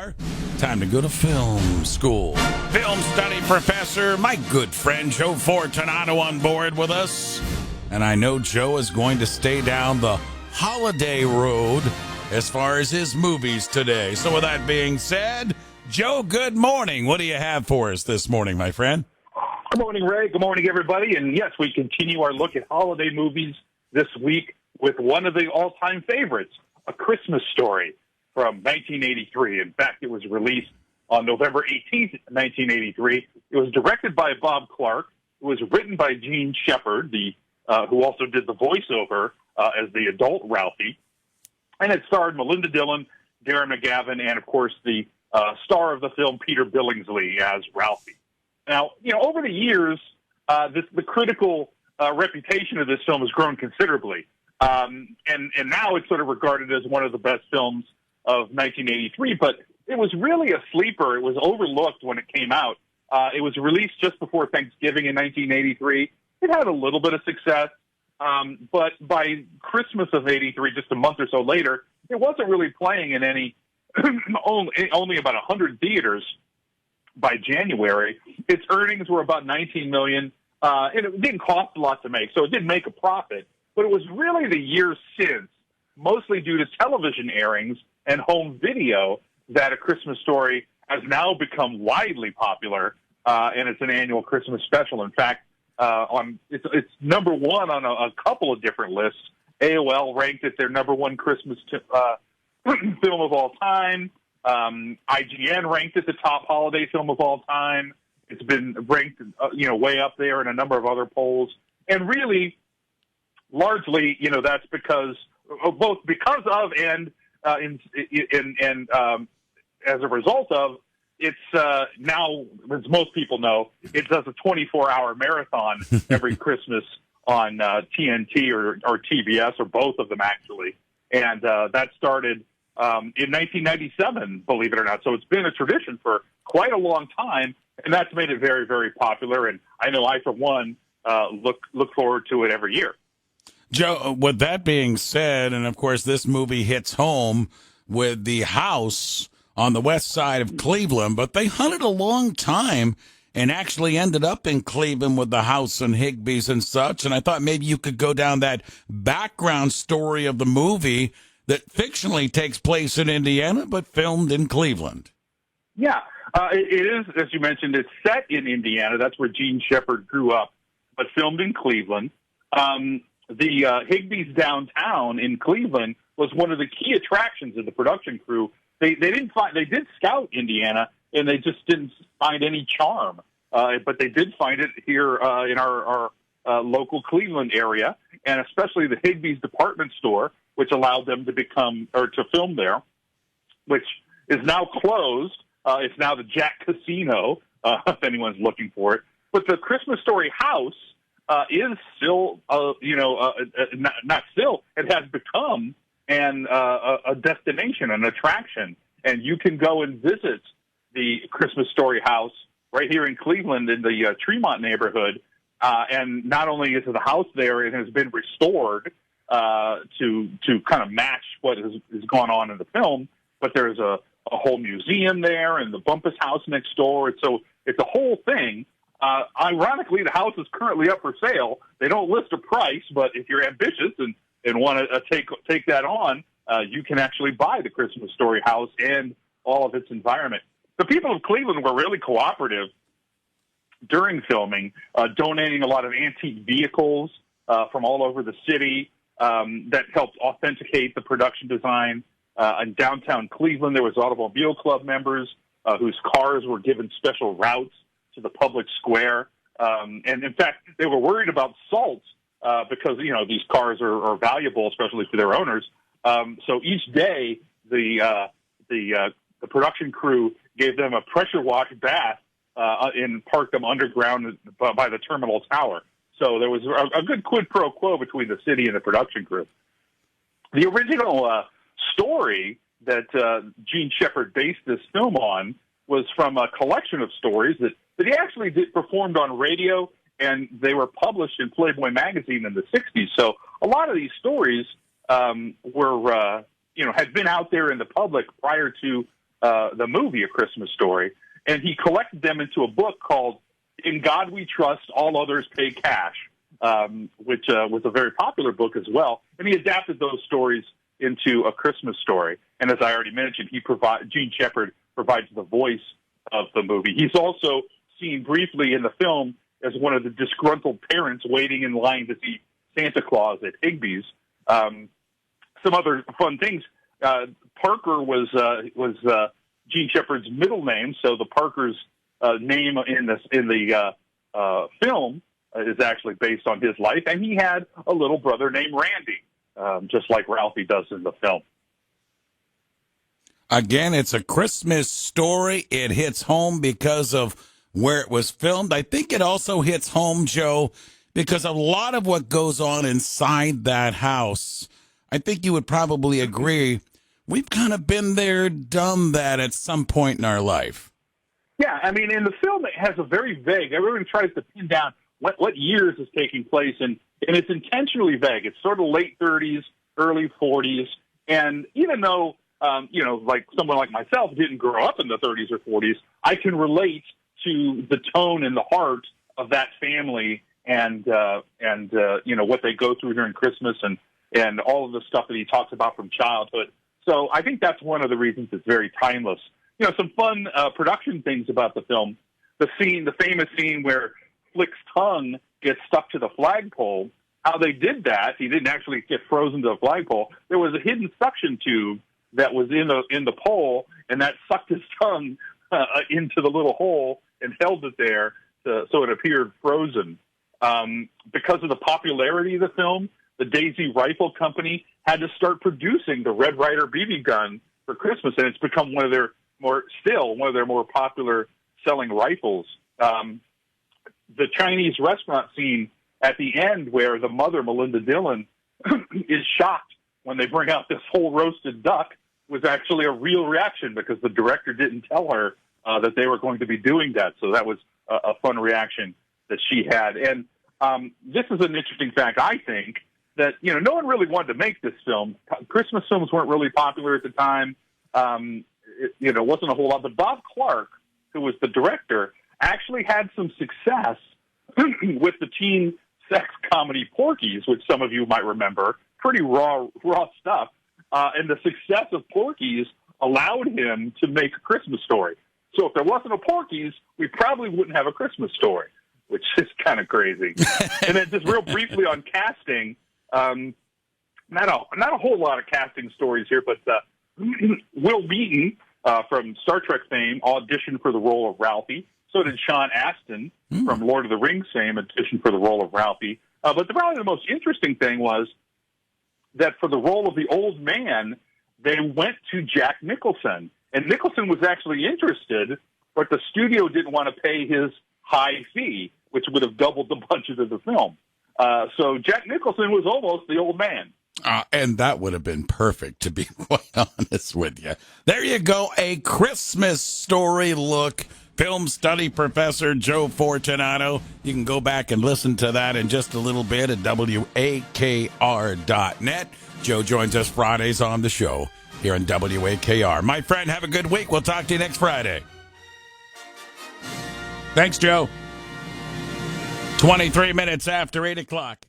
WAKR. Time to go to film school. Film study professor, my good friend Joe Fortunato on board with us. And I know Joe is going to stay down the holiday road as far as his movies today. So with that being said, Joe, good morning. What do you have for us this morning, my friend? Good morning, Ray. Good morning, everybody. And yes, we continue our look at holiday movies this week with one of the all-time favorites, A Christmas Story from 1983. In fact, it was released on November 18th, 1983. It was directed by Bob Clark. It was written by Gene Shepard, who also did the voiceover as the adult Ralphie. And it starred Melinda Dillon, Darren McGavin, and, of course, the star of the film, Peter Billingsley, as Ralphie. Now, over the years, the critical reputation of this film has grown considerably. And now it's sort of regarded as one of the best films of 1983, but it was really a sleeper. It was overlooked when it came out. It was released just before Thanksgiving in 1983. It had a little bit of success, but by Christmas of 83, just a month or so later, it wasn't really playing in any, only about 100 theaters by January. Its earnings were about $19 million, and it didn't cost a lot to make, so it didn't make a profit. But it was really the years since, mostly due to television airings and home video, that A Christmas Story has now become widely popular, and it's an annual Christmas special. In fact, it's number one on a couple of different lists. AOL ranked it their number one Christmas film of all time. IGN ranked it the top holiday film of all time. It's been ranked, way up there in a number of other polls. And really, largely, that's because and as a result of, it's now, as most people know, it does a 24-hour marathon every Christmas on TNT or TBS, or both of them, actually. And that started in 1997, believe it or not. So it's been a tradition for quite a long time, and that's made it very, very popular. And I know I, for one, look forward to it every year. Joe, with that being said, and of course this movie hits home with the house on the west side of Cleveland, but they hunted a long time and actually ended up in Cleveland with the house and Higbee's and such. And I thought maybe you could go down that background story of the movie that fictionally takes place in Indiana, but filmed in Cleveland. Yeah, it is, as you mentioned, it's set in Indiana. That's where Gene Shepard grew up, but filmed in Cleveland. The Higbee's downtown in Cleveland was one of the key attractions of the production crew. They did scout Indiana, and they just didn't find any charm. But they did find it here in our local Cleveland area, and especially the Higbee's department store, which allowed them to film there, which is now closed. It's now the Jack Casino, if anyone's looking for it. But the Christmas Story house is still, not still, it has become a destination, an attraction. And you can go and visit the Christmas Story house right here in Cleveland in the Tremont neighborhood. And not only is the house there, it has been restored to kind of match what has gone on in the film, but there's a whole museum there and the Bumpus house next door. So it's a whole thing. Ironically, the house is currently up for sale. They don't list a price, but if you're ambitious and want to take that on, you can actually buy the Christmas Story house and all of its environment. The people of Cleveland were really cooperative during filming, donating a lot of antique vehicles from all over the city that helped authenticate the production design. In downtown Cleveland, there was Automobile Club members whose cars were given special routes to the public square. And in fact, they were worried about salt because, these cars are valuable, especially for their owners. So each day, the production crew gave them a pressure wash bath and parked them underground by the terminal tower. So there was a good quid pro quo between the city and the production crew. The original story that Gene Shepard based this film on was from a collection of stories that he actually performed on radio, and they were published in Playboy magazine in the 60s. So a lot of these stories had been out there in the public prior to the movie A Christmas Story, and he collected them into a book called "In God We Trust, All Others Pay Cash," which was a very popular book as well. And he adapted those stories into A Christmas Story. And as I already mentioned, Gene Shepherd provides the voice of the movie. He's also seen briefly in the film as one of the disgruntled parents waiting in line to see Santa Claus at Higbee's. Some other fun things. Parker was Gene Shepherd's middle name, so the Parker's name in the film is actually based on his life, and he had a little brother named Randy, just like Ralphie does in the film. Again, it's A Christmas Story. It hits home because of where it was filmed. I think it also hits home, Joe, because a lot of what goes on inside that house, I think you would probably agree, we've kind of been there, done that at some point in our life. Yeah, I mean, in the film, it has a very vague, everyone tries to pin down what years is taking place, and it's intentionally vague. It's sort of late 30s, early 40s, and even though, like someone like myself didn't grow up in the 30s or 40s, I can relate to the tone and the heart of that family and what they go through during Christmas and all of the stuff that he talks about from childhood. So I think that's one of the reasons it's very timeless. Some fun production things about the film. The famous scene where Flick's tongue gets stuck to the flagpole. How they did that, he didn't actually get frozen to the flagpole. There was a hidden suction tube that was in the pole, and that sucked his tongue into the little hole and held it there so it appeared frozen. Because of the popularity of the film, the Daisy Rifle Company had to start producing the Red Ryder BB gun for Christmas, and it's become one of their more popular selling rifles. The Chinese restaurant scene at the end where the mother, Melinda Dillon, is shocked when they bring out this whole roasted duck was actually a real reaction because the director didn't tell her that they were going to be doing that. So that was a fun reaction that she had. And this is an interesting fact, I think, that, no one really wanted to make this film. Christmas films weren't really popular at the time. It wasn't a whole lot. But Bob Clark, who was the director, actually had some success with the teen sex comedy Porky's, which some of you might remember. Pretty raw stuff. And the success of Porky's allowed him to make A Christmas Story. So if there wasn't a Porky's, we probably wouldn't have A Christmas Story, which is kind of crazy. And then just real briefly on casting, not a whole lot of casting stories here, but Will Wheaton from Star Trek fame auditioned for the role of Ralphie. So did Sean Astin from Lord of the Rings fame auditioned for the role of Ralphie. But probably the most interesting thing was that for the role of the old man, they went to Jack Nicholson. And Nicholson was actually interested, but the studio didn't want to pay his high fee, which would have doubled the budget of the film. So Jack Nicholson was almost the old man. And that would have been perfect, to be quite honest with you. There you go, A Christmas Story look. Film study professor Joe Fortunato. You can go back and listen to that in just a little bit at WAKR.net. Joe joins us Fridays on the show here on WAKR. My friend, have a good week. We'll talk to you next Friday. Thanks, Joe. 23 minutes after 8 o'clock.